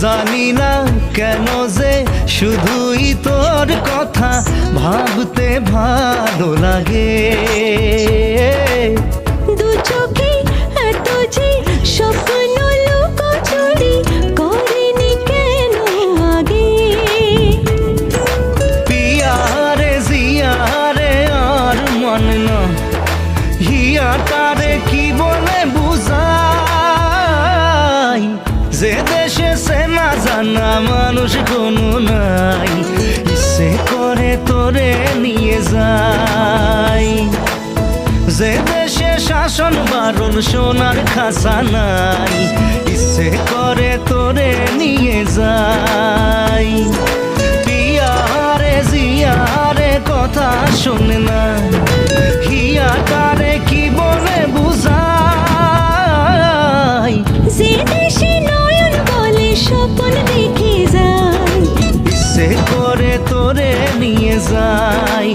জানি না কেন যে শুধুই তোর কথা ভাবতে ভালো লাগে। দু চোখে এত যে স্বপ্ন লুকোচুরি করেনি কেন আগে। পিয়ারে জিয়ারে আর মন না হিয়াটারে কি বলে বুঝাই, যে দেশে সে না জানা মানুষ কোনো নাই, ইচ্ছে করে তোরে নিয়ে যাই। যে দেশে শাসন বারণ সোনার খাসা নাই, ইচ্ছে করে তোরে নিয়ে যাই। পিয়ারে জিয়ারে কথা শোনে না হিয়াটারে কি বলে বুঝাই, যে দেশে নয়ন বলে স্বপ্ন দেখে যায়, ইচ্ছে করে তোরে নিয়ে যাই।